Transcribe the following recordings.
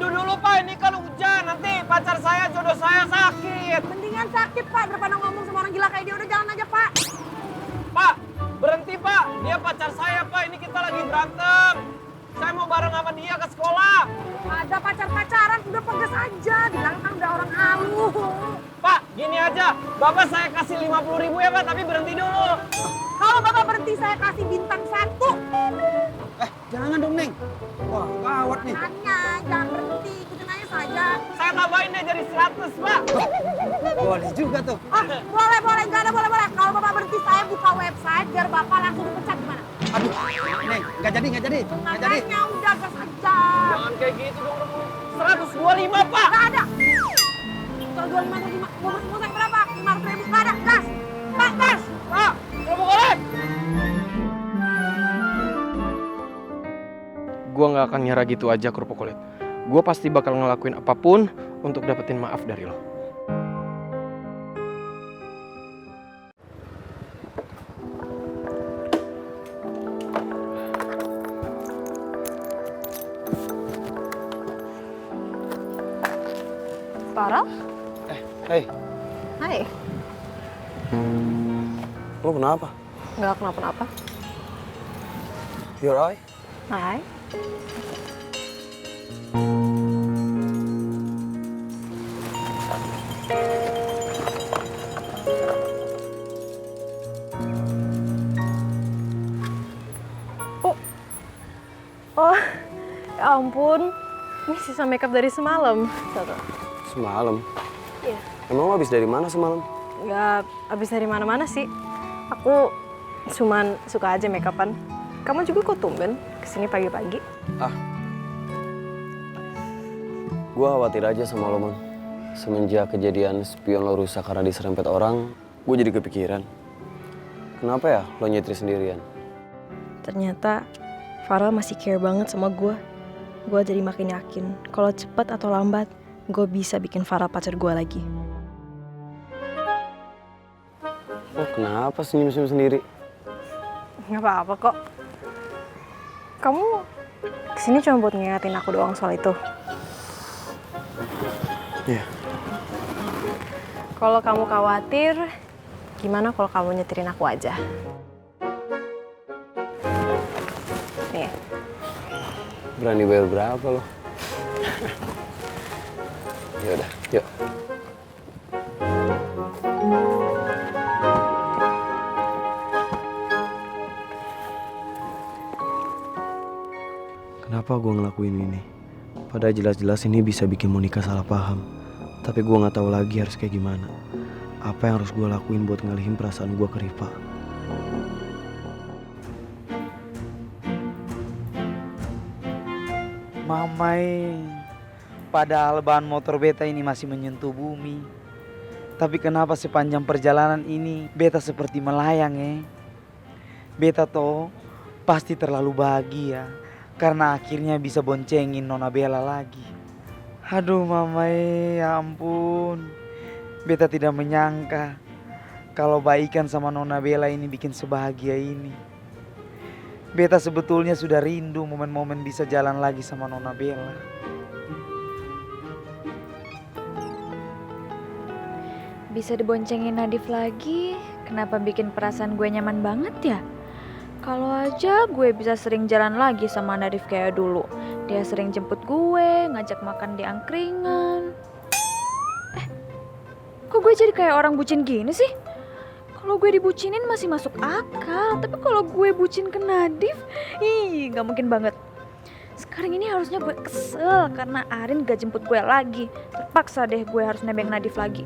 Teduh dulu Pak, ini kan hujan. Nanti pacar saya, jodoh saya sakit. Mendingan sakit Pak, daripada ngomong sama orang gila kayak dia. Udah jalan aja Pak. Pak, berhenti Pak. Dia pacar saya Pak, ini kita lagi berantem. Saya mau bareng sama dia ke sekolah. Ada pacar-pacaran, udah pegas aja. Bilang kan udah orang halu. Pak, gini aja. Bapak saya kasih 50.000 ya Pak, tapi berhenti dulu. Kalau Bapak berhenti saya kasih bintang 1. Jangan dong, Neng. Wah, gawat nih. Makanya jangan berhenti, ikutin aja saja. Saya tambahin deh jadi 100 Pak. Boleh juga tuh. Oh, boleh, nggak ada boleh. Kalau Bapak berhenti saya buka website biar Bapak langsung dipecat gimana? Aduh, Neng, nggak jadi. Nggak jadi. Makanya udah gas aja. Jangan kayak gitu dong. 125 Pak. Nggak ada. 125. Mau saya berapa? 500.000. Nggak ada, gas. Pak, gas. Pak, kerupuk kulit. Gue gak akan nyerah gitu aja kerupuk kulit. Gue pasti bakal ngelakuin apapun untuk dapetin maaf dari lo. Farel? Hei, Hai. lo kenapa? Nggak kenapa-napa. You're right. Hai. Oh, ya ampun. Ini sisa makeup dari semalam. Tuh. Semalam? Iya. Emang lo habis dari mana semalam? Nggak habis dari mana-mana sih. Aku cuman suka aja makeupan. Kamu juga kok tumben kesini pagi-pagi? Gue khawatir aja sama lo, Man. Semenjak kejadian spion lo rusak karena diserempet orang, gue jadi kepikiran. Kenapa ya lo nyetri sendirian? Ternyata Farel masih care banget sama gue. Gue jadi makin yakin kalau cepet atau lambat gue bisa bikin Farel pacar gue lagi. Oh, kenapa senyum-senyum sendiri? Nggak apa-apa kok. Kamu kesini cuma buat ngingetin aku doang soal itu. Iya. Kalau kamu khawatir, gimana kalau kamu nyetirin aku aja? Nih. Berani bayar berapa lo? Yaudah, yuk. Kenapa gue ngelakuin ini? Padahal jelas-jelas ini bisa bikin Monica salah paham. Tapi gue gak tahu lagi harus kayak gimana. Apa yang harus gue lakuin buat ngalihin perasaan gue ke Riva? Mamai, padahal ban motor beta ini masih menyentuh bumi. Tapi kenapa sepanjang perjalanan ini beta seperti melayang Beta toh pasti terlalu bahagia karena akhirnya bisa boncengin Nona Bella lagi. Aduh Mamai, ya ampun. Beta tidak menyangka kalau baikan sama Nona Bella ini bikin sebahagia ini. Beta sebetulnya sudah rindu momen-momen bisa jalan lagi sama Nona Bella. Bisa diboncengin Nadif lagi, kenapa bikin perasaan gue nyaman banget ya? Kalau aja gue bisa sering jalan lagi sama Nadif kayak dulu. Dia sering jemput gue, ngajak makan di angkringan. Kok gue jadi kayak orang bucin gini sih? Kalau gue dibucinin masih masuk akal, tapi kalau gue bucin ke Nadif, gak mungkin banget. Sekarang ini harusnya gue kesel karena Arin gak jemput gue lagi. Terpaksa deh gue harus nebeng Nadif lagi.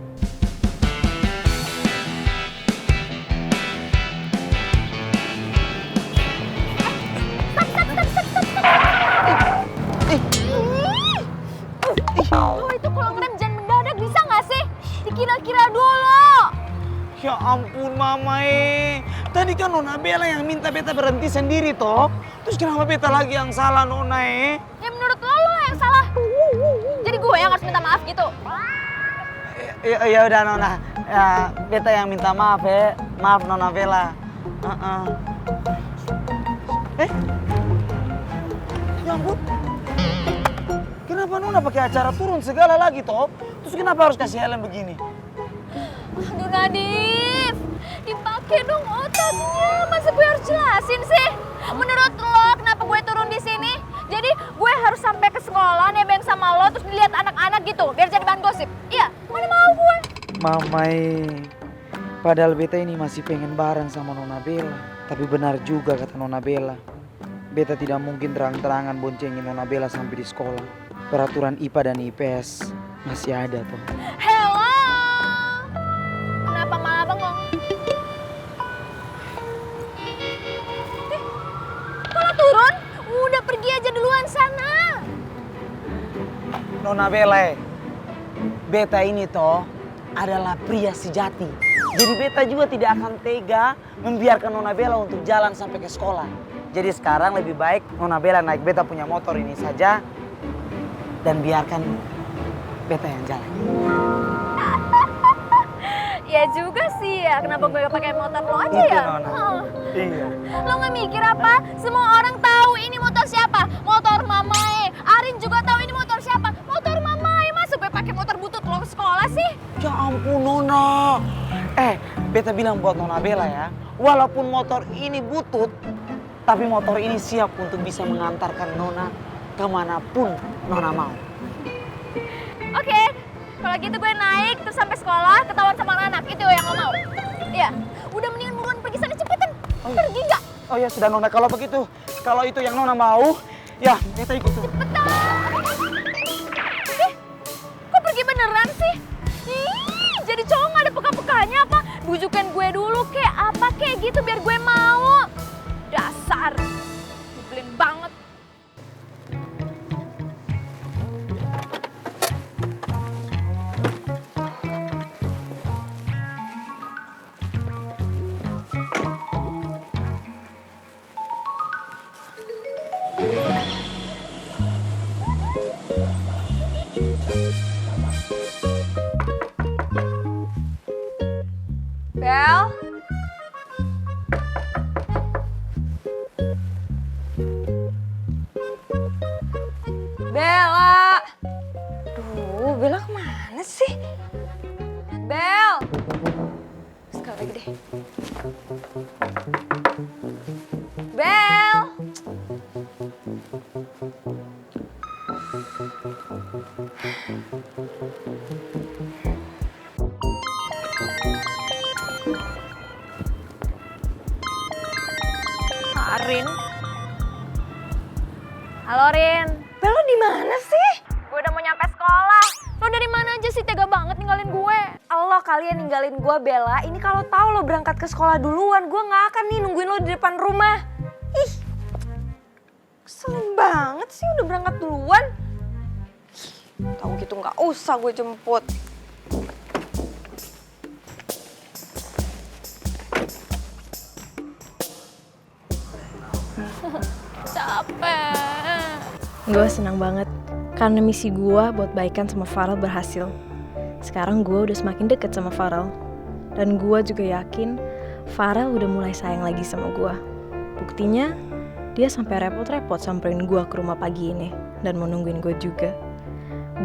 Lo itu kalau ngerem jangan mendadak bisa gak sih? Dikira-kira dulu. Ya ampun Mamai, tadi kan Nona Bella yang minta beta berhenti sendiri toh. Terus kenapa beta lagi yang salah Nona Ya menurut lo yang salah. Jadi gue yang harus minta maaf gitu. Ya udah Nona, ya beta yang minta maaf maaf Nona Bella. Ya ampun, kenapa Nona Nona pakai acara turun segala lagi toh. Terus kenapa harus kasih helm begini? Aduh Nadif, dipakai dong otaknya. Masa gue harus jelasin sih? Menurut lo kenapa gue turun di sini? Jadi gue harus sampai ke sekolah nebeng sama lo terus dilihat anak-anak gitu biar jadi bahan gosip. Iya, mana mau gue? Mamai, padahal beta ini masih pengen bareng sama Nona Bella. Tapi benar juga kata Nona Bella. Beta tidak mungkin terang-terangan boncengin Nona Bella sampai di sekolah. Peraturan IPA dan IPS masih ada toh. Hello, kenapa malah bengong? Kalau turun, udah pergi aja duluan sana. Nona Bella, beta ini toh adalah pria sejati. Jadi beta juga tidak akan tega membiarkan Nona Bella untuk jalan sampai ke sekolah. Jadi sekarang lebih baik Nona Bella naik beta punya motor ini saja dan biarkan beta yang jalan. Ya juga sih ya, kenapa gue gak pakai motor lo aja Itu, ya? Nona. Iya. Lo gak mikir apa? Semua orang tahu ini motor siapa? Motor Mamae. Arin juga tahu ini motor siapa? Motor Mamae. Masa gue pakai motor butut lo ke sekolah sih? Ya ampun Nona. Beta bilang buat Nona Bella ya, walaupun motor ini butut, tapi motor ini siap untuk bisa mengantarkan Nona kemanapun Nona mau. Oke, kalau gitu gue naik terus sampai sekolah ketahuan sama anak itu yang lo mau. Iya, udah mendingan buruan pergi sana cepetan. Pergi nggak? Oh ya sudah Nona, kalau begitu, kalau itu yang Nona mau, ya beta ikut tuh. Cepetan. Kok pergi beneran sih? Ih, jadi cowok nggak ada peka-pekanya apa? Bujukan gue dulu kayak apa kayak gitu biar gue mau. Dasar, nyebelin banget. Bel? Bella! Duh, Bella kemana sih? Bel! Sekali lagi deh. Bel! Rin. Halo Rin. Bel, lo di mana sih? Gue udah mau nyampe sekolah. Lo dari mana aja sih, tega banget ninggalin gue. Lo kalian ninggalin gue, Bella. Ini kalau tahu lo berangkat ke sekolah duluan, gue nggak akan nih nungguin lo di depan rumah. Ih, keselin banget sih udah berangkat duluan. Tahu gitu nggak usah gue jemput. Capek. Gue senang banget karena misi gue buat baikan sama Farel berhasil. Sekarang gue udah semakin deket sama Farel. Dan gue juga yakin Farel udah mulai sayang lagi sama gue. Buktinya dia sampai repot-repot samperin gue ke rumah pagi ini dan mau nungguin gue juga.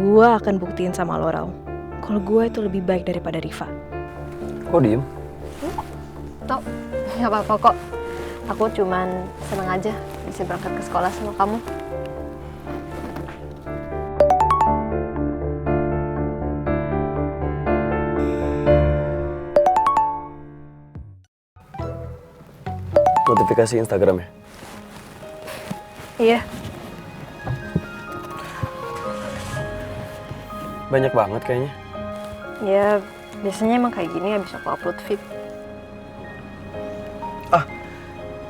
Gue akan buktiin sama lo, Rel, kalau gue itu lebih baik daripada Riva. Kok diem? Tok, nggak apa-apa kok. Aku cuman seneng aja bisa berangkat ke sekolah sama kamu. Notifikasi Instagram ya? Iya. Banyak banget kayaknya. Ya, biasanya emang kayak gini habis aku upload feed.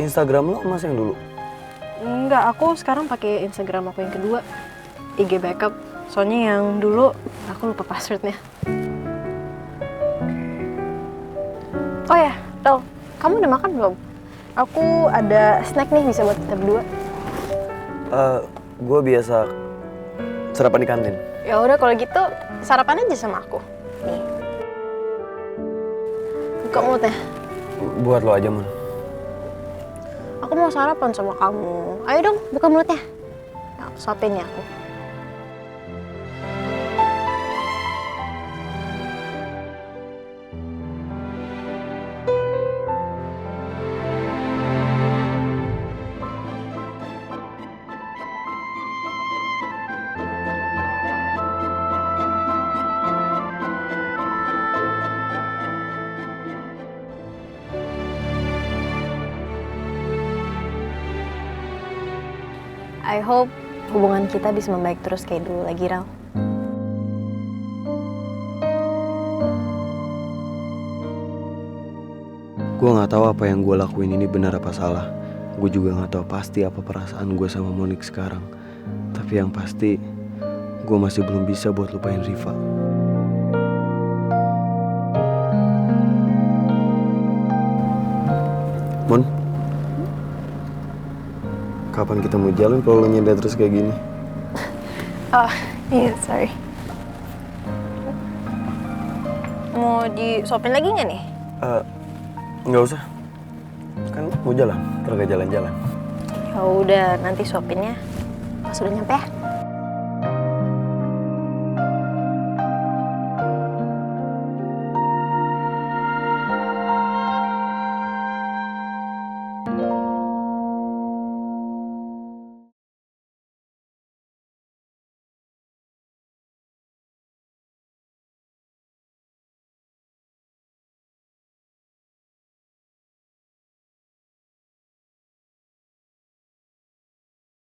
Instagram lo masih yang dulu? Enggak, aku sekarang pakai Instagram aku yang kedua, IG backup. Soalnya yang dulu aku lupa passwordnya. Oh ya, Tel, kamu udah makan belum? Aku ada snack nih bisa buat kita berdua. Gue biasa sarapan di kantin. Ya udah kalau gitu sarapan aja sama aku. Nih. Buka mulutnya. Buat lo aja, Mon. Aku mau sarapan sama kamu. Ayo dong, buka mulutnya. Nah, suapin ya aku. I hope hubungan kita bisa membaik terus kayak dulu lagi, Ral. Gue gak tahu apa yang gue lakuin ini benar apa salah. Gue juga gak tahu pasti apa perasaan gue sama Monik sekarang. Tapi yang pasti, gue masih belum bisa buat lupain Riva. Mon, kapan kita mau jalan kalau lo nyender terus kayak gini? Oh, iya, sorry. Mau disuapin lagi nggak nih? Nggak usah. Kan mau jalan, terus gak jalan-jalan. Ya udah, nanti suapinnya pas udah nyampe ya.